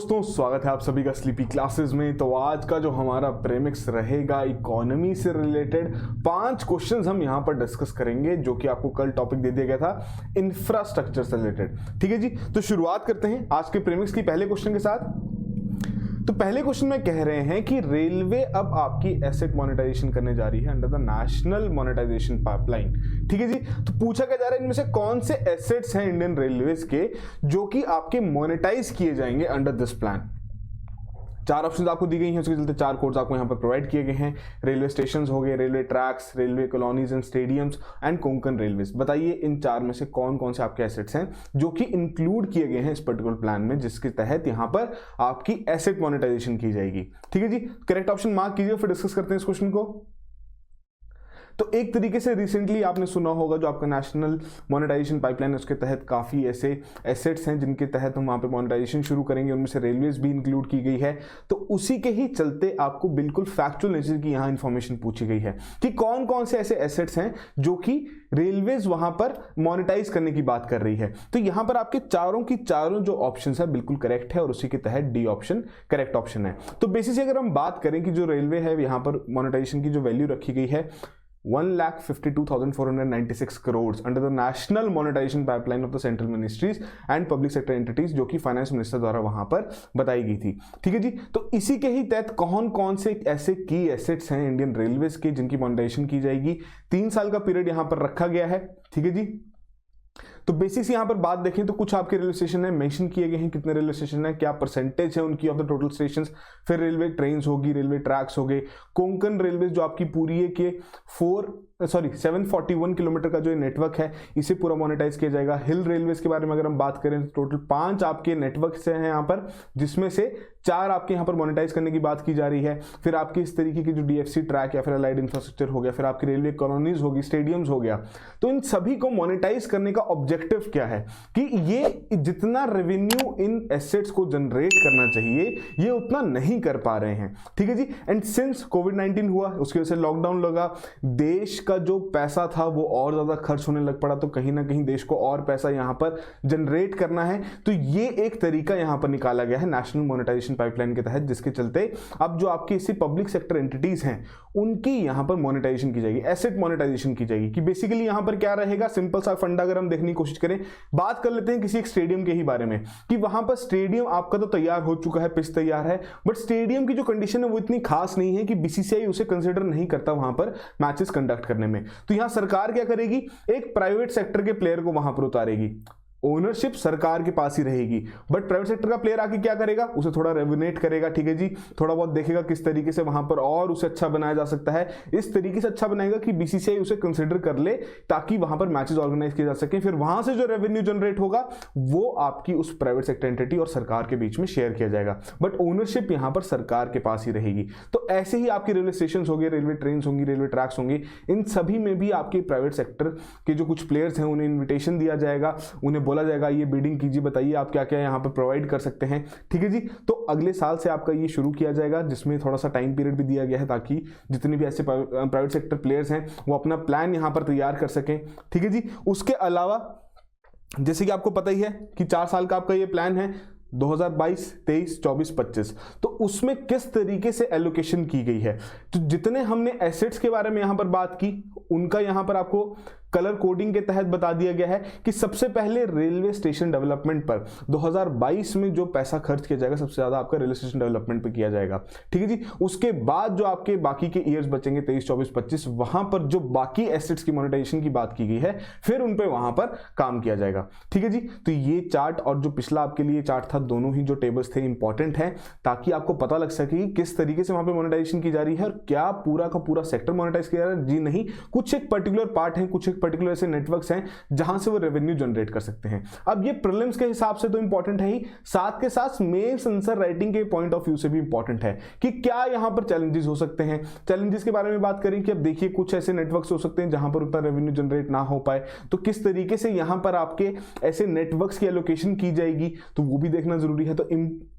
दोस्तों, स्वागत है आप सभी का स्लीपी क्लासेस में। तो आज का जो हमारा प्रीमिक्स रहेगा इकोनॉमी से रिलेटेड 5 क्वेश्चंस हम यहां पर डिस्कस करेंगे, जो कि आपको कल टॉपिक दे दिया गया था इंफ्रास्ट्रक्चर से रिलेटेड। ठीक है जी, तो शुरुआत करते हैं आज के प्रीमिक्स की पहले क्वेश्चन के साथ। तो पहले क्वेश्चन में कह रहे हैं कि रेलवे अब आपकी एसेट मोनेटाइजेशन करने जा रही है under the national monetisation pipeline. ठीक है जी, तो पूछा क्या जा रहा है इनमें से कौन से एसेट्स हैं इंडियन रेलवेज के जो कि आपके मोनेटाइज किए जाएंगे अंडर दिस प्लान। 4 ऑप्शन आपको दी गई हैं, उसके चलते 4 कोड्स आपको यहाँ पर प्रोवाइड किए गए हैं। रेलवे स्टेशन हो गए, railway tracks, railway colonies and stadiums and Konkan railways. बताइए इन 4 में से कौन कौन से आपके एसेट्स हैं जो कि इंक्लूड किए गए हैं इस पर्टिकुलर प्लान में, जिसके तहत यहाँ पर आपकी एसेट मोनेटाइजेशन की जाएगी। ठीक है जी, करेक्ट ऑप्शन मार्क कीजिए, फिर डिस्कस करते हैं इस क्वेश्चन को। तो एक तरीके से रिसेंटली आपने सुना होगा जो आपका नेशनल मोनेटाइजेशन पाइपलाइन है, उसके तहत काफ़ी ऐसे एसेट्स हैं जिनके तहत हम वहाँ पे मोनेटाइजेशन शुरू करेंगे, उनमें से रेलवेज भी इंक्लूड की गई है। तो उसी के ही चलते आपको बिल्कुल फैक्चुअल नेचर की यहाँ इन्फॉर्मेशन पूछी गई है कि कौन कौन से ऐसे एसेट्स हैं जो कि रेलवेज वहाँ पर मोनेटाइज करने की बात कर रही है। तो यहाँ पर आपके चारों की चारों जो ऑप्शन है बिल्कुल करेक्ट है और उसी के तहत डी ऑप्शन करेक्ट ऑप्शन है। तो बेसिस अगर हम बात करें कि जो रेलवे है यहाँ पर मोनेटाइजेशन की जो वैल्यू रखी गई है 1,52,496 crore under the national monetisation pipeline of the central ministries and public sector entities, जो कि फाइनेंस मिनिस्टर द्वारा वहां पर बताई गई थी। ठीक है जी, तो इसी के ही तहत कौन कौन से ऐसे की एसेट्स हैं इंडियन रेलवेज के जिनकी मोनेटाइजेशन की जाएगी। 3 साल का पीरियड यहां पर रखा गया है। ठीक है जी, तो बेसिक्स यहां पर बात देखें तो कुछ आपके रेलवे स्टेशन है मेंशन किए गए हैं, कितने रेलवे स्टेशन है, क्या परसेंटेज है उनकी ऑफ द टोटल स्टेशन। फिर रेलवे ट्रेन्स होगी, रेलवे ट्रैक्स हो गए, कोंकण रेलवे जो आपकी पूरी है के 741 किलोमीटर का जो नेटवर्क है इसे पूरा मोनेटाइज किया जाएगा। हिल रेलवेज के बारे में अगर हम बात करें तो टोटल 5 आपके नेटवर्क से हैं यहाँ पर, जिसमें से 4 आपके यहाँ पर मोनेटाइज करने की बात की जा रही है। फिर आपकी इस तरीके की जो डीएफसी ट्रैक या फिर अलाइड इंफ्रास्ट्रक्चर हो गया, फिर आपकी रेलवे कॉलोनीज होगी, स्टेडियम्स हो गया। तो इन सभी को मोनेटाइज करने का ऑब्जेक्टिव क्या है कि ये जितना रेवेन्यू इन एसेट्स को जनरेट करना चाहिए ये उतना नहीं कर पा रहे हैं। ठीक है जी, एंड सिंस कोविड-19 हुआ, उसकी वजह से लॉकडाउन लगा, देश का जो पैसा था वो और ज्यादा खर्च होने लग पड़ा, तो कहीं ना कहीं देश को और पैसा यहां पर जनरेट करना है। तो ये एक तरीका यहां पर निकाला गया है नेशनल मोनेटाइजेशन पाइपलाइन के तहत, जिसके चलते अब जो आपकी इसी पब्लिक सेक्टर एंटिटीज हैं उनकी यहां पर मोनेटाइजेशन की जाएगी, एसेट मोनेटाइजेशन की जाएगी। कि बेसिकली यहां पर क्या रहेगा, सिंपल सा फंडा अगर हम देखने की कोशिश करें, बात कर लेते हैं किसी एक स्टेडियम के ही बारे में कि वहां पर स्टेडियम आपका तो तैयार हो चुका है, पिच तैयार है, बट स्टेडियम की जो कंडीशन है वो इतनी खास नहीं है कि बीसीसीआई उसे कंसीडर नहीं करता वहां पर मैचेस कंडक्ट करने में। तो यहां सरकार क्या करेगी, एक प्राइवेट सेक्टर के प्लेयर को वहां पर उतारेगी। ओनरशिप सरकार के पास ही रहेगी, बट प्राइवेट सेक्टर का प्लेयर आके क्या करेगा, उसे थोड़ा रेवुनेट करेगा। ठीक है जी, थोड़ा बहुत देखेगा किस तरीके से वहां पर और उसे अच्छा बनाया जा सकता है, इस तरीके से अच्छा बनाएगा कि बीसीसीआई उसे कंसीडर कर ले, ताकि वहां पर मैचेस ऑर्गेनाइज किए जा सके। फिर वहां से जो रेवेन्यू जनरेट होगा वो आपकी उस प्राइवेट सेक्टर एंटिटी और सरकार के बीच में शेयर किया जाएगा, बट ओनरशिप यहां पर सरकार के पास ही रहेगी। तो ऐसे ही आपके रेलवे स्टेशन होंगे, रेलवे ट्रेन होंगी, रेलवे ट्रैक्स होंगे, इन सभी में भी आपके प्राइवेट सेक्टर के जो कुछ प्लेयर्स हैं उन्हें इन्विटेशन दिया जाएगा, उन्हें बोला जाएगा ये बिडिंग कीजिए, बताइए आप क्या क्या यहां पर प्रोवाइड कर सकते हैं। ठीक है जी, तो अगले साल से आपका ये शुरू किया जाएगा, जिसमें थोड़ा सा टाइम पीरियड भी दिया गया है ताकि जितने भी ऐसे प्राइवेट सेक्टर प्लेयर्स हैं वो अपना प्लान यहां पर तैयार कर सकें। ठीक है जी, उसके अलावा जैसे कि आपको पता ही है कि 4 साल का आपका ये प्लान है 2022, 23, 24, 25। तो उसमें किस तरीके से एलोकेशन की गई है, तो जितने हमने एसेट्स के बारे में यहां पर बात की उनका यहां पर आपको कलर कोडिंग के तहत बता दिया गया है कि सबसे पहले रेलवे स्टेशन डेवलपमेंट पर 2022 में जो पैसा खर्च किया जाएगा सबसे ज्यादा आपका रेलवे स्टेशन डेवलपमेंट पर किया जाएगा। ठीक है जी, उसके बाद जो आपके बाकी के ईयर्स बचेंगे 23, 24, 25, वहां पर जो बाकी एसेट्स की मोनेटाइजेशन की बात की गई है फिर उन पे वहां पर काम किया जाएगा। ठीक है जी, तो ये चार्ट और जो पिछला आपके लिए चार्ट था, दोनों ही जो टेबल्स थे इंपॉर्टेंट है ताकि आपको पता लग सके कि किस तरीके से वहां पर मोनेटाइजेशन की जा रही है और क्या पूरा का पूरा सेक्टर मोनेटाइज किया जा रहा है। जी नहीं, कुछ एक पर्टिकुलर पार्ट है, कुछ एक पर्टिकुलर ऐसे नेटवर्क्स हैं जहां से वो रेवेन्यू जनरेट कर सकते हैं। अब ये प्रीलिम्स के हिसाब से तो इंपॉर्टेंट है ही, साथ के साथ मेंस आंसर राइटिंग के पॉइंट ऑफ व्यू से भी इंपॉर्टेंट है कि क्या यहां पर चैलेंजेस हो सकते हैं। चैलेंजेस के बारे में बात करें कि अब देखिए कुछ ऐसे नेटवर्क्स हो सकते हैं जहां पर उतना रेवेन्यू जनरेट ना हो पाए, तो किस तरीके से यहां पर आपके ऐसे नेटवर्क्स की एलोकेशन की जाएगी, तो वो भी देखना जरूरी है। तो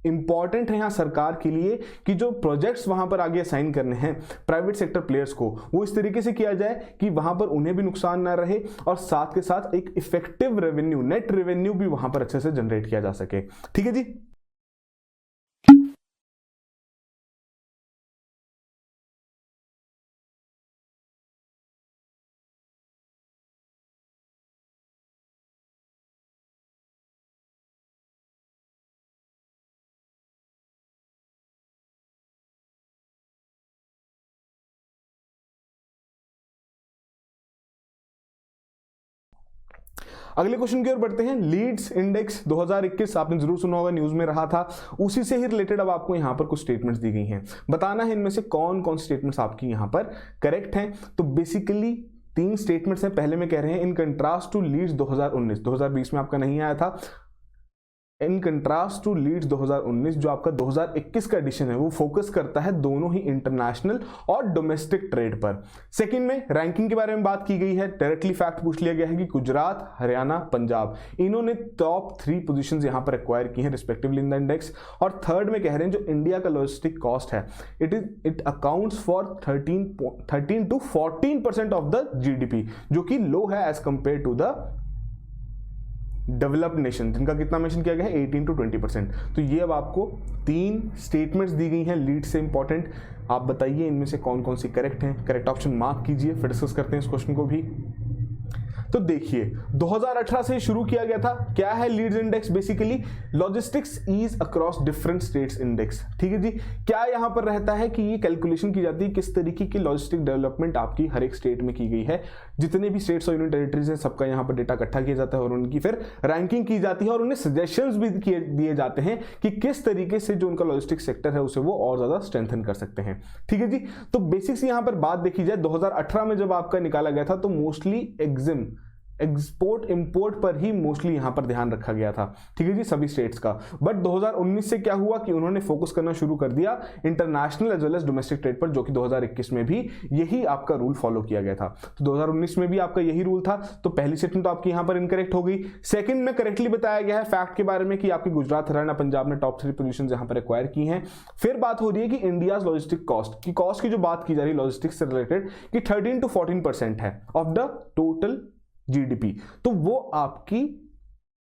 इंपॉर्टेंट है यहां सरकार के लिए कि जो प्रोजेक्ट्स वहां पर आगे असाइन करने हैं प्राइवेट सेक्टर प्लेयर्स को, वो इस तरीके से किया जाए कि वहां पर उन्हें भी नुकसान ना रहे और साथ के साथ एक इफेक्टिव रेवेन्यू, नेट रेवेन्यू भी वहां पर अच्छे से जनरेट किया जा सके। ठीक है जी। अगले क्वेश्चन की ओर बढ़ते हैं। लीड्स इंडेक्स 2021 आपने जरूर सुना होगा, न्यूज में रहा था, उसी से ही रिलेटेड अब आपको यहां पर कुछ स्टेटमेंट्स दी गई हैं। बताना है इनमें से कौन कौन स्टेटमेंट्स आपकी यहां पर करेक्ट हैं। तो बेसिकली 3 स्टेटमेंट्स हैं। पहले में कह रहे हैं इन कंट्रास्ट टू लीड्स 2019, 2020 में आपका नहीं आया था। इन कंट्रास्ट टू लीड्स 2019 जो आपका 2021 का एडिशन है वो फोकस करता है दोनों ही इंटरनेशनल और डोमेस्टिक ट्रेड पर। सेकंड में रैंकिंग के बारे में बात की गई है। डायरेक्टली फैक्ट पूछ लिया गया है कि गुजरात, हरियाणा, पंजाब इन्होंने टॉप 3 पोजीशंस यहां पर एक्वायर की हैं रिस्पेक्टिवली इन द इंडेक्स। और थर्ड में कह रहे हैं जो इंडिया का लॉजिस्टिक कॉस्ट है it accounts for 13 to 14% of the GDP, जो कि लो है as compared to the developed nation जिनका कितना मेंशन किया गया है 18 to 20%। तो ये अब आपको 3 स्टेटमेंट्स दी गई हैं लीड से इंपॉर्टेंट। आप बताइए इनमें से कौन कौन सी करेक्ट हैं। करेक्ट ऑप्शन मार्क कीजिए, फिर डिस्कस करते हैं इस क्वेश्चन को भी। तो देखिए 2018 से शुरू किया गया था। क्या है LEADS index? Basically logistics ease across different states index. ठीक है जी। क्या यहां पर रहता है कि ये कैलकुलेशन की जाती है किस तरीके की लॉजिस्टिक डेवलपमेंट आपकी हर एक स्टेट में की गई है। जितने भी स्टेट्स और यूनियन टेरिटरीज हैं सबका यहां पर डेटा इकट्ठा किया जाता है और उनकी फिर रैंकिंग की जाती है और उन्हें सजेशंस भी दिए जाते हैं कि किस तरीके से जो उनका लॉजिस्टिक सेक्टर है उसे वो और ज्यादा स्ट्रेंथन कर सकते हैं। ठीक है जी। तो बेसिक्स यहां पर बात देखी जाए 2018 में जब आपका निकाला गया था तो मोस्टली एक्सपोर्ट इंपोर्ट पर ही मोस्टली यहां पर ध्यान रखा गया था। ठीक है जी, सभी स्टेट्स का। बट 2019 से क्या हुआ कि उन्होंने फोकस करना शुरू कर दिया international as well as domestic trade पर, जो कि 2021 में भी यही आपका रूल फॉलो किया गया था। तो 2019 में भी आपका यही रूल था। तो पहली स्टेटमेंट तो आपकी यहां पर इनकरेक्ट हो गई। सेकंड में करेक्टली बताया गया है फैक्ट के बारे में कि आपकी गुजरात, हरियाणा, पंजाब ने टॉप 3 पोजीशंस यहां पर एक्वायर की हैं। फिर बात हो रही है कि इंडियाज लॉजिस्टिक कॉस्ट की जो बात की जा रही है लॉजिस्टिक्स से रिलेटेड कि 13 to 14% है ऑफ द टोटल जीडीपी। तो वो आपकी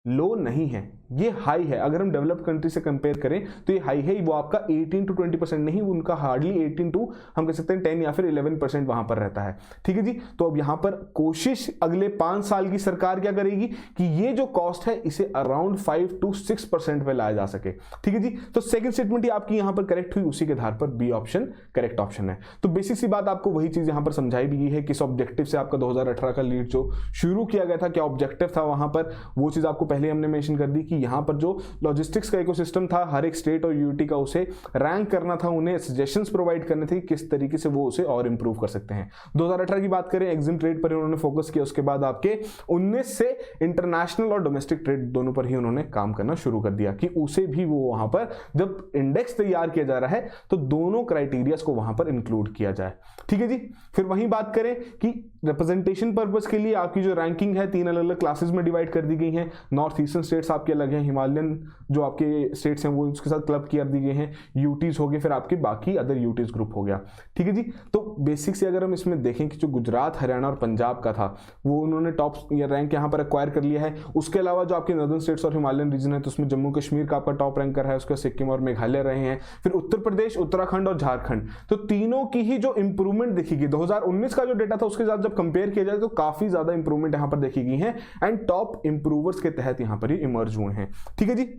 लो नहीं है, ये हाई है। अगर हम डेवलप्ड कंट्री से कंपेयर करें तो ये हाई है। वो आपका 18 to 20% नहीं, उनका हार्डली 18 to हम कह सकते हैं 10 या फिर 11% वहां पर रहता है। ठीक है जी। तो अब यहां पर कोशिश अगले 5 साल की सरकार क्या करेगी कि ये जो कॉस्ट है इसे अराउंड 5 to 6% पे लाया जा सके। ठीक है जी। तो सेकंड स्टेटमेंट ही आपकी यहां पर करेक्ट हुई, उसी के आधार पर बी ऑप्शन करेक्ट ऑप्शन है। तो बेसिक सी बात आपको वही चीज यहां पर समझाई भी गई है किस ऑब्जेक्टिव से आपका 2018 का लीड जो शुरू किया गया था, क्या ऑब्जेक्टिव था वहां पर, वो चीज आपको पहले हमने मेंशन कर दी कि यहां पर जो लॉजिस्टिक्स का इकोसिस्टम था हर एक स्टेट और यूटी का उसे रैंक करना था, उन्हें सजेशंस प्रोवाइड करने थे कि किस तरीके से वो उसे और इंप्रूव कर सकते हैं। 2018 की बात करें एग्जिम ट्रेड पर उन्होंने फोकस किया। उसके बाद आपके 19 से इंटरनेशनल और डोमेस्टिक ट्रेड दोनों पर ही उन्होंने काम करना शुरू कर दिया कि उसे भी वो वहां पर जब इंडेक्स तैयार किया जा रहा है तो दोनों क्राइटेरियाज को वहां पर इंक्लूड किया जाए। ठीक है जी। फिर वहीं बात करें कि रिप्रेजेंटेशन पर्पस के लिए आपकी जो रैंकिंग है 3 अलग अलग क्लासेस में डिवाइड कर दी गई है। नॉर्थ ईस्टर्न स्टेट्स आपके अलग हैं, हिमालयन जो आपके स्टेट्स हैं वो उसके साथ क्लब कर दी गए हैं, यूटीज हो गए, फिर आपके बाकी अदर यूटीज ग्रुप हो गया। ठीक है जी। तो बेसिक से अगर हम इसमें देखें कि जो गुजरात, हरियाणा और पंजाब का था वो उन्होंने टॉप रैंक यहाँ पर एक्वायर कर लिया है। उसके अलावा जो आपके नॉर्दर्न स्टेट्स और हिमालयन रीजन है तो उसमें जम्मू कश्मीर का आपका टॉप रैंकर है, उसके सिक्किम और मेघालय रहे हैं। फिर उत्तर प्रदेश, उत्तराखंड और झारखंड, तो तीनों की ही जो इंप्रूवमेंट देखी 2019 का जो डेटा था उसके साथ जब कंपेयर किया जाए तो काफी ज्यादा इंप्रूवमेंट यहां पर देखी गई है एंड टॉप इंप्रूवर्स के तहत यहां पर ही इमर्ज हुए हैं। ठीक है जी।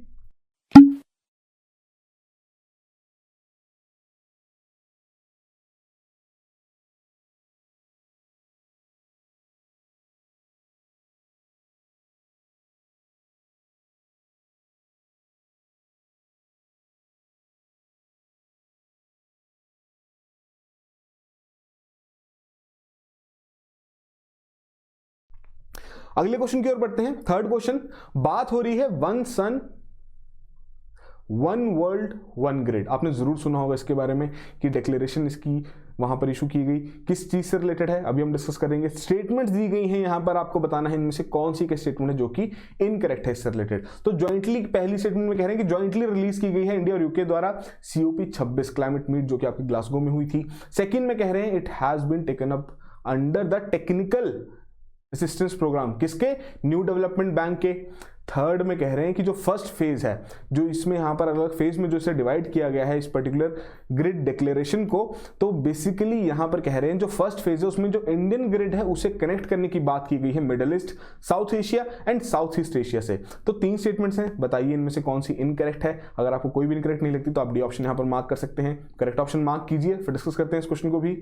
अगले क्वेश्चन की ओर बढ़ते हैं। थर्ड क्वेश्चन, बात हो रही है one sun one world one grid. आपने जरूर सुना होगा इसके बारे में कि डिक्लेरेशन इसकी वहां पर इशू की गई, किस चीज से रिलेटेड है अभी हम डिस्कस करेंगे। स्टेटमेंट्स दी गई हैं यहां पर, आपको बताना है इनमें से कौन सी स्टेटमेंट है जो कि इनकरेक्ट है इससे रिलेटेड। तो ज्वाइंटली पहली स्टेटमेंट में कह रहे हैं कि ज्वाइंटली रिलीज की गई है इंडिया और यूके द्वारा COP 26 क्लाइमेट मीट जो कि आपकी ग्लासगो में हुई थी। सेकेंड में कह रहे हैं it has been taken up under the technical assistance programme, किसके? न्यू डेवलपमेंट बैंक के। थर्ड में कह रहे हैं कि जो फर्स्ट फेज है, जो इसमें यहां पर अलग फेज में जो इसे डिवाइड किया गया है इस पर्टिकुलर ग्रिड डिक्लेरेशन को, तो बेसिकली यहां पर कह रहे हैं जो फर्स्ट फेज है उसमें जो इंडियन ग्रिड है उसे कनेक्ट करने की बात की गई है middle east, south Asia and south east Asia से। तो 3 स्टेटमेंट्स हैं, बताइए इनमें से कौन सी इनकरेक्ट है। अगर आपको कोई भी इनकरेक्ट नहीं लगती तो आप डी ऑप्शन यहां पर मार्क कर सकते हैं। करेक्ट ऑप्शन मार्क कीजिए, फिर डिस्कस करते हैं इस क्वेश्चन को भी।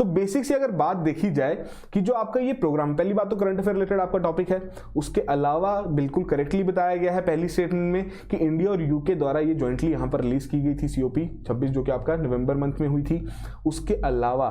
तो बेसिक से अगर बात देखी जाए कि जो आपका ये प्रोग्राम, पहली बात तो करंट अफेयर रिलेटेड आपका टॉपिक है, उसके अलावा बिल्कुल करेक्टली बताया गया है पहली स्टेटमेंट में कि इंडिया और यूके द्वारा ये ज्वाइंटली यहां पर रिलीज की गई थी COP 26 जो कि आपका नवंबर मंथ में हुई थी। उसके अलावा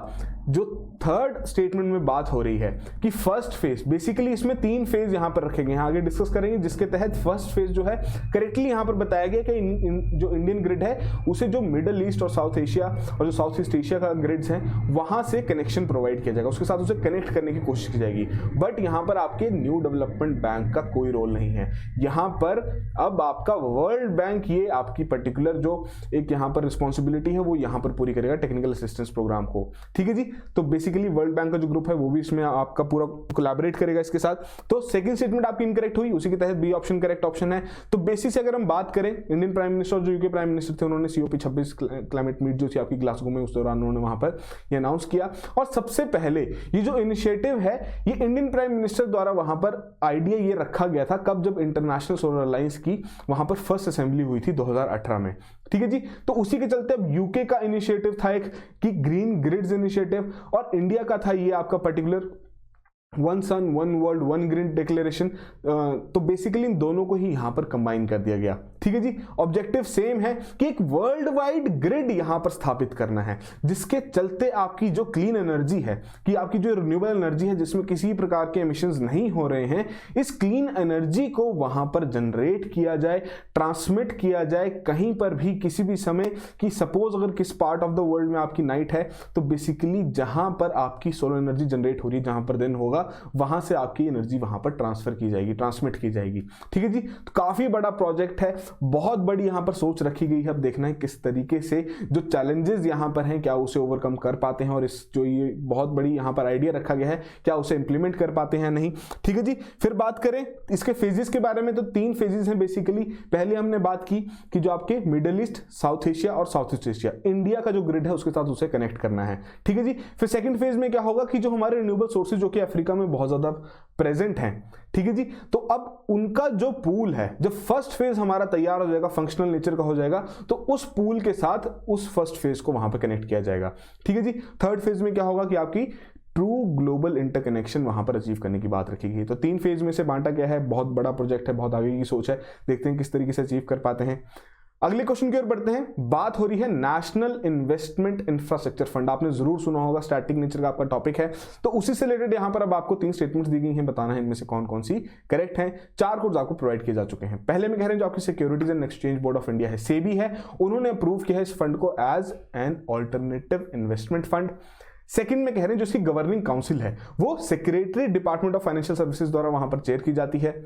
जो थर्ड स्टेटमेंट में बात हो रही है कि फर्स्ट फेज, बेसिकली इसमें 3 फेज यहां पर रखे गए हैं, आगे डिस्कस करेंगे, जिसके तहत फर्स्ट फेज जो है करेक्टली यहां पर बताया गया कि जो इंडियन ग्रिड है उसे जो मिडल ईस्ट और साउथ एशिया और जो साउथ ईस्ट एशिया का ग्रिड्स हैं वहां से कनेक्शन प्रोवाइड किया जाएगा, उसके साथ उसे कनेक्ट करने की कोशिश की जाएगी। बट यहां पर आपके न्यू डेवलपमेंट बैंक का कोई रोल नहीं है, यहां पर अब आपका वर्ल्ड बैंक ये आपकी पर्टिकुलर जो एक यहां पर रिस्पॉन्सिबिलिटी है वो यहां पर पूरी करेगा टेक्निकल असिस्टेंस प्रोग्राम को। ठीक है जी, तो बेसिकली वर्ल्ड बैंक का जो ग्रुप है वो भी इसमें आपका पूरा कोलैबोरेट करेगा इसके साथ। तो सेकंड स्टेटमेंट आपकी इनकरेक्ट हुई, उसी के तहत बी ऑप्शन करेक्ट ऑप्शन है। तो बेसिस से अगर हम बात करें, इंडियन प्राइम मिनिस्टर और जो यूके प्राइम मिनिस्टर थे उन्होंने COP 26 क्लाइमेट मीट जो थी आपकी ग्लासगो में, उस दौरान उन्होंने वहां पर ये अनाउंस किया। और सबसे पहले ये जो इनिशिएटिव है ये इंडियन प्राइम मिनिस्टर द्वारा वहां पर आइडिया ये रखा गया था कब, जब इंटरनेशनल सोलर अलायंस की वहां पर फर्स्ट असेंबली हुई थी 2018 में। ठीक है जी, तो उसी के चलते अब यूके का इनिशिएटिव था एक कि ग्रीन ग्रिड्स इनिशिएटिव, और इंडिया का था ये आपका particular one sun one world one grid declaration. तो बेसिकली इन दोनों को ही यहां पर कंबाइन कर दिया गया। ठीक है जी, ऑब्जेक्टिव सेम है कि एक वर्ल्ड वाइड ग्रिड यहां पर स्थापित करना है, जिसके चलते आपकी जो क्लीन एनर्जी है, कि आपकी जो रिन्यूएबल एनर्जी है जिसमें किसी प्रकार के एमिशंस नहीं हो रहे हैं, इस क्लीन एनर्जी को वहां पर जनरेट किया जाए, ट्रांसमिट किया जाए कहीं पर भी किसी भी समय, कि सपोज अगर किस पार्ट ऑफ द वर्ल्ड में आपकी नाइट है तो बेसिकली जहां पर आपकी सोलर एनर्जी जनरेट हो रही है, जहां पर दिन होगा वहां से आपकी एनर्जी वहां पर ट्रांसफर की जाएगी, ट्रांसमिट की जाएगी। ठीक है जी, तो काफी बड़ा प्रोजेक्ट है, बहुत बड़ी यहां पर सोच रखी गई है। अब देखना है किस तरीके से जो चैलेंजेस यहां पर हैं क्या उसे ओवरकम कर पाते हैं, और इस जो ये बहुत बड़ी यहां पर आइडिया रखा गया है क्या उसे इंप्लीमेंट कर पाते हैं नहीं। ठीक है जी, फिर बात करें इसके फेजेस के बारे में, तो 3 फेजेस हैं बेसिकली। पहले हमने बात की कि जो आपके मिडिल ईस्ट, साउथ एशिया और साउथ ईस्ट एशिया, इंडिया का जो ग्रिड है उसके साथ उसे कनेक्ट करना है। ठीक है जी, फिर सेकंड फेज में क्या होगा कि जो हमारे रिन्यूएबल सोर्सेज जो कि अफ्रीका में बहुत ज्यादा प्रेजेंट हैं, ठीक है जी, तो अब उनका जो पूल है, जब फर्स्ट फेज हमारा तैयार हो जाएगा, फंक्शनल नेचर का हो जाएगा, तो उस पूल के साथ उस फर्स्ट फेज को वहां पर कनेक्ट किया जाएगा। ठीक है जी, थर्ड फेज में क्या होगा कि आपकी ट्रू ग्लोबल इंटरकनेक्शन वहां पर अचीव करने की बात रखी गई। तो 3 फेज में से बांटा गया है, बहुत बड़ा प्रोजेक्ट है, बहुत आगे की सोच है, देखते हैं किस तरीके से अचीव कर पाते हैं। अगले क्वेश्चन की ओर बढ़ते हैं। बात हो रही है नेशनल इन्वेस्टमेंट इंफ्रास्ट्रक्चर फंड, आपने जरूर सुना होगा, स्टैटिक नेचर का आपका टॉपिक है। तो उसी से रिलेटेड यहां पर अब आपको 3 स्टेटमेंट्स दी गई हैं, बताना है इनमें से कौन कौन सी करेक्ट हैं। 4 कोड्स आपको प्रोवाइड किए जा चुके हैं। पहले में कह रहे हैं जो आपकी securities and exchange board of India है, सेबी है, उन्होंने अप्रूव किया है इस फंड को as an alternative investment fund. Second में कह रहे हैं जो इसकी गवर्निंग काउंसिल है वो secretary department of financial services द्वारा वहां पर चेयर की जाती है।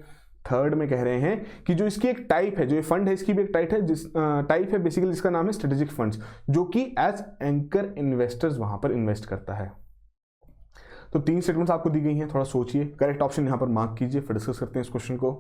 थर्ड में कह रहे हैं कि जो इसकी एक टाइप है, जो ये फंड है इसकी भी एक टाइप है बेसिकली, जिसका नाम है स्ट्रेटेजिक फंड्स, जो कि एज एंकर इन्वेस्टर्स वहां पर इन्वेस्ट करता है। तो 3 स्टेटमेंट्स आपको दी गई हैं, थोड़ा सोचिए, करेक्ट ऑप्शन यहां पर मार्क कीजिए, फिर डिस्कस करते हैं इस क्वेश्चन को।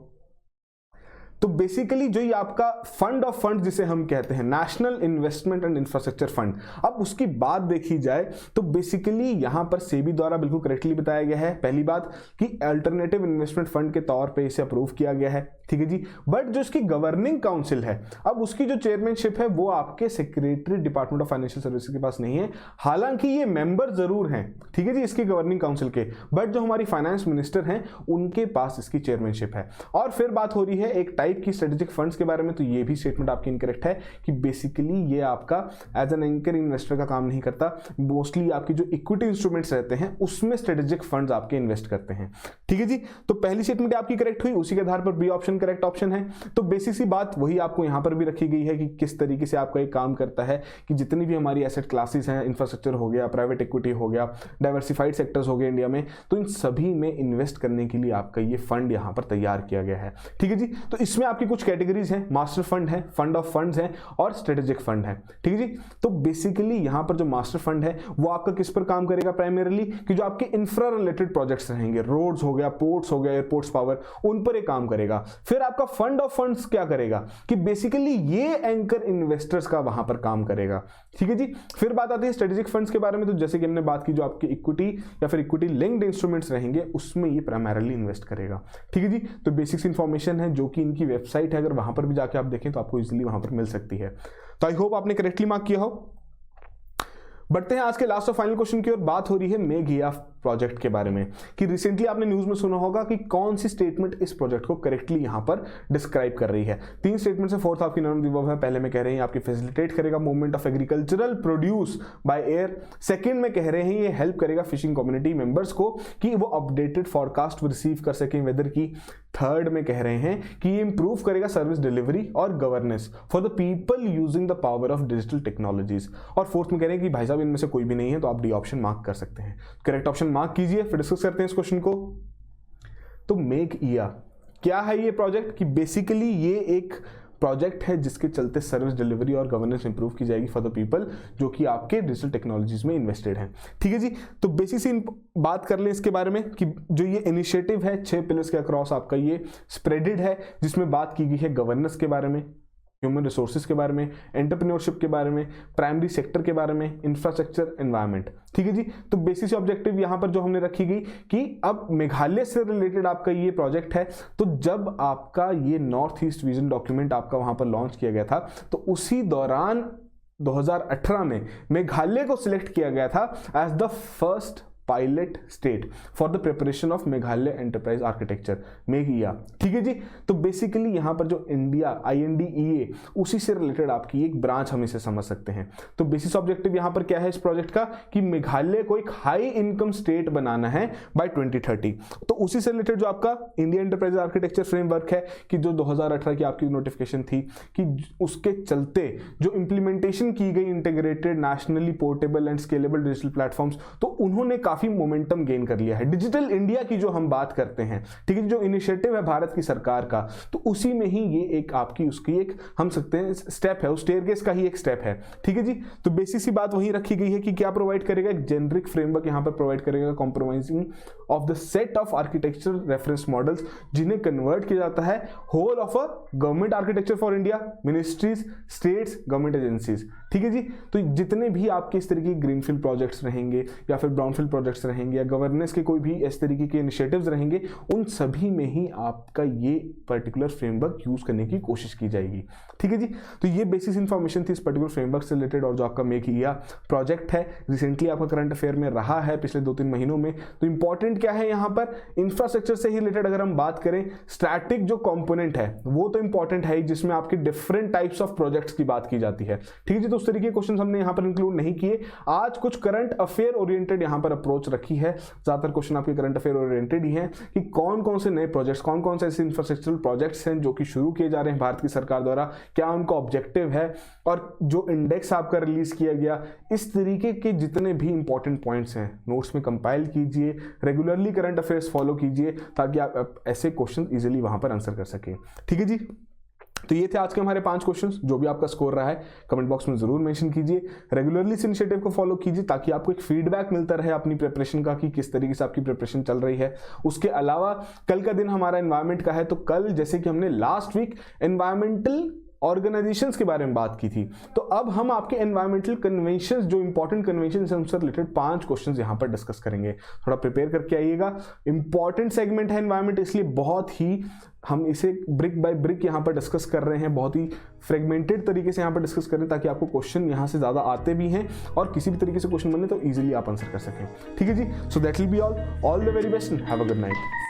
तो बेसिकली जो ये आपका फंड ऑफ फंड जिसे हम कहते हैं national investment and infrastructure fund, अब उसकी बात देखी जाए तो बेसिकली यहां पर सेबी द्वारा बिल्कुल करेक्टली बताया गया है, पहली बात कि अल्टरनेटिव इन्वेस्टमेंट फंड के तौर पे इसे अप्रूव किया गया है। ठीक है जी, बट जो इसकी गवर्निंग काउंसिल है, अब उसकी जो चेयरमैनशिप है वो आपके secretary department of financial services के पास नहीं है, हालांकि ये मेंबर जरूर हैं, ठीक है जी, इसकी गवर्निंग काउंसिल के, बट जो हमारी फाइनेंस मिनिस्टर हैं उनके पास इसकी चेयरमैनशिप है। और फिर बात हो रही है एक टाइप की स्ट्रेटेजिक फंड्स के बारे में, तो ये भी स्टेटमेंट आपकी इनकरेक्ट है कि बेसिकली ये आपका एज एन एंकर इन्वेस्टर का काम नहीं करता, मोस्टली आपकी जो इक्विटी इंस्ट्रूमेंट्स रहते हैं उसमें स्ट्रेटेजिक फंड्स आपके इन्वेस्ट करते हैं। ठीक है जी, तो पहली स्टेटमेंट आपकी करेक्ट हुई, उसी के आधार पर बी ऑप्शन करेक्ट ऑप्शन है। तो बेसिक सी बात वही आपको यहां पर भी रखी गई है कि किस तरीके से आपका एक काम करता है कि जितनी भी हमारी एसेट क्लासेस हैं, इंफ्रास्ट्रक्चर हो गया, प्राइवेट इक्विटी हो गया, डाइवर्सिफाइड सेक्टर्स हो गए इंडिया में, तो इन सभी में इन्वेस्ट करने के लिए आपका ये फंड यहां पर तैयार किया गया है। ठीक है जी, तो इसमें आपकी कुछ कैटेगरीज हैं, मास्टर फंड है, फंड ऑफ फंड्स है और स्ट्रेटेजिक फंड है। ठीक है जी, तो बेसिकली यहां पर जो मास्टर फंड है वो आपका किस पर काम करेगा, प्राइमरीली कि जो आपके इंफ्रा रिलेटेड प्रोजेक्ट्स रहेंगे, रोड्स हो गया, पोर्ट्स हो गया, एयरपोर्ट्स, पावर, उन पर एक काम करेगा। फिर आपका फंड ऑफ फंड्स क्या करेगा कि बेसिकली ये एंकर इन्वेस्टर्स का वहां पर काम करेगा। ठीक है जी, फिर बात आती है स्ट्रेटेजिक फंड्स के बारे में, तो जैसे कि हमने बात की जो आपके इक्विटी या फिर इक्विटी लिंक्ड इंस्ट्रूमेंट्स रहेंगे उसमें ये प्राइमरीली इन्वेस्ट करेगा। ठीक है जी, तो बेसिक्स इंफॉर्मेशन है जो कि इनकी वेबसाइट है, अगर वहां पर भी जाके आप देखें तो आपको इजीली वहां पर मिल सकती है। तो आई होप आपने करेक्टली मार्क किया हो। बढ़ते हैं आज के लास्ट और फाइनल क्वेश्चन की ओर। बात हो रही है मेघिया प्रोजेक्ट के बारे में कि रिसेंटली आपने न्यूज में सुना होगा कि कौन सी स्टेटमेंट इस प्रोजेक्ट को करेक्टली यहां पर डिस्क्राइब कर रही है। 3 स्टेटमेंट से फोर्थ आपकी नॉन विवर्ब है। पहले में कह रहे हैं आपकी फैसिलिटेट करेगा movement of agricultural produce by air. Second में कह रहे हैं ये हेल्प करेगा फिशिंग कम्युनिटी मेंबर्स को कि वो अपडेटेड फॉरकास्ट रिसीव कर सकें वेदर की। थर्ड में कह रहे हैं कि ये इंप्रूव करेगा सर्विस डिलीवरी और governance for the people using the power of digital technologies. और फोर्थ में कह रहे हैं कि भाई साहब इनमें से कोई भी नहीं है, तो आप डी ऑप्शन मार्क कर सकते हैं। करेक्ट ऑप्शन मार्क कीजिए, फिर डिस्कस करते हैं इस क्वेश्चन को। तो मेघिया क्या है ये प्रोजेक्ट? कि बेसिकली ये एक प्रोजेक्ट है जिसके चलते सर्विस डिलीवरी और गवर्नेंस इंप्रूव की जाएगी फॉर द पीपल जो कि आपके डिजिटल टेक्नोलॉजीज में इन्वेस्टेड हैं। ठीक है जी, तो बेसिकली बात कर लें इसके बारे में कि जो ये इनिशिएटिव है 6 पिलर्स के अक्रॉस आपका ये स्प्रेडेड है, जिसमें बात की गई है गवर्नेंस के बारे में, ह्यूमन रिसोर्सेज के बारे में, एंटरप्रेन्योरशिप के बारे में, प्राइमरी सेक्टर के बारे में, इंफ्रास्ट्रक्चर, एनवायरनमेंट। ठीक है जी, तो बेसिक ऑब्जेक्टिव यहां पर जो हमने रखी गई कि अब मेघालय से रिलेटेड आपका ये प्रोजेक्ट है। तो जब आपका ये नॉर्थ ईस्ट विजन डॉक्यूमेंट आपका वहां पर लॉन्च किया गया था, तो उसी दौरान 2018 में मेघालय को सिलेक्ट किया गया था as the first pilot state for the preparation of Meghalaya enterprise architecture, MeghEA. ठीक है जी, तो बेसिकली यहां पर जो इंडिया INDEA उसी से रिलेटेड आपकी एक ब्रांच हम इसे समझ सकते हैं। तो बेसिस ऑब्जेक्टिव यहां पर क्या है इस प्रोजेक्ट का कि मेघालय को एक हाई इनकम स्टेट बनाना है बाय 2030। तो उसी से रिलेटेड जो आपका इंडिया एंटरप्राइज आर्किटेक्चर फ्रेमवर्क है कि जो 2018 की आपकी नोटिफिकेशन थी कि उसके चलते जो इंप्लीमेंटेशन की गई integrated nationally portable and scalable digital platforms, तो उन्होंने काफी मोमेंटम गेन कर लिया है। डिजिटल इंडिया की जो हम बात करते हैं, ठीक है, जो इनिशिएटिव है भारत की सरकार का, तो उसी में ही ये एक आपकी उसकी एक हम सकते हैं स्टेप है, उस स्टेयरकेस का ही एक स्टेप है। ठीक है जी, तो बेसिक सी बात वही रखी गई है कि क्या प्रोवाइड करेगा, एक जेनरिक फ्रेमवर्क यहां पर प्रोवाइड करेगा compromising of the set of architecture reference models जिन्हें कन्वर्ट किया जाता है whole of a government architecture for India, ministries, states, government agencies. ठीक है जी, तो जितने भी आपके इस तरीके के ग्रीनफील्ड प्रोजेक्ट्स रहेंगे या फिर ब्राउनफील्ड प्रोजेक्ट्स रहेंगे या गवर्नेंस के कोई भी इस तरीके के इनिशिएटिव्स रहेंगे, उन सभी में ही आपका ये पर्टिकुलर फ्रेमवर्क यूज करने की कोशिश की जाएगी। ठीक है जी, तो ये बेसिक इंफॉर्मेशन थी इस पर्टिकुलर फ्रेमवर्क से रिलेटेड। और जो आपका मेघिया प्रोजेक्ट है रिसेंटली आपका करंट अफेयर में रहा है पिछले 2-3 महीनों में। तो इंपॉर्टेंट क्या है यहां पर, इंफ्रास्ट्रक्चर से ही रिलेटेड अगर हम बात करें, स्टैटिक जो कंपोनेंट है वो तो इंपॉर्टेंट है, जिसमें आपके डिफरेंट टाइप्स ऑफ प्रोजेक्ट्स की बात की जाती है। ठीक है जी, तो उस तरीके के क्वेश्चन हमने यहां पर इंक्लूड नहीं किए। आज कुछ करंट अफेयर ओरिएंटेड यहां पर अप्रोच रखी है, ज्यादातर क्वेश्चन आपके करंट अफेयर ओरिएंटेड ही हैं कि कौन कौन से नए प्रोजेक्ट्स, कौन कौन से ऐसे इंफ्रास्ट्रक्चरल प्रोजेक्ट्स हैं जो कि शुरू किए जा रहे हैं भारत की सरकार द्वारा, क्या उनका ऑब्जेक्टिव है, और जो इंडेक्स आपका रिलीज किया गया, इस तरीके के जितने भी इंपॉर्टेंट पॉइंट्स हैं नोट्स में कंपाइल कीजिए, रेगुलरली करंट अफेयर्स फॉलो कीजिए ताकि आप ऐसे क्वेश्चन इजीली वहां पर आंसर कर सकें। ठीक है जी, तो ये थे आज के हमारे 5 क्वेश्चंस। जो भी आपका स्कोर रहा है कमेंट बॉक्स में जरूर मेंशन कीजिए। रेगुलरली इस इनिशिएटिव को फॉलो कीजिए ताकि आपको एक फीडबैक मिलता रहे अपनी प्रिपरेशन का कि किस तरीके से आपकी प्रिपरेशन चल रही है। उसके अलावा कल का दिन हमारा एनवायरमेंट का है, तो कल जैसे कि हमने लास्ट वीक एनवायरमेंटल ऑर्गेनाइजेशंस के बारे में बात की थी, तो अब हम आपके एनवायरमेंटल कन्वेंशंस, जो इंपॉर्टेंट कन्वेंशंस हैं उनसे रिलेटेड 5 क्वेश्चंस यहां पर डिस्कस करेंगे। थोड़ा प्रिपेयर करके आइएगा, इंपॉर्टेंट सेगमेंट है एनवायरमेंट, इसलिए बहुत ही हम इसे ब्रिक बाय ब्रिक यहां पर डिस्कस कर रहे हैं, बहुत ही फ्रेगमेंटेड तरीके से यहां पर डिस्कस कर रहे हैं ताकि आपको क्वेश्चन यहां से ज्यादा आते भी हैं और किसी भी तरीके से क्वेश्चन बने तो इजीली आप आंसर कर सकें। ठीक है जी, so that will be all the very best and have a good night.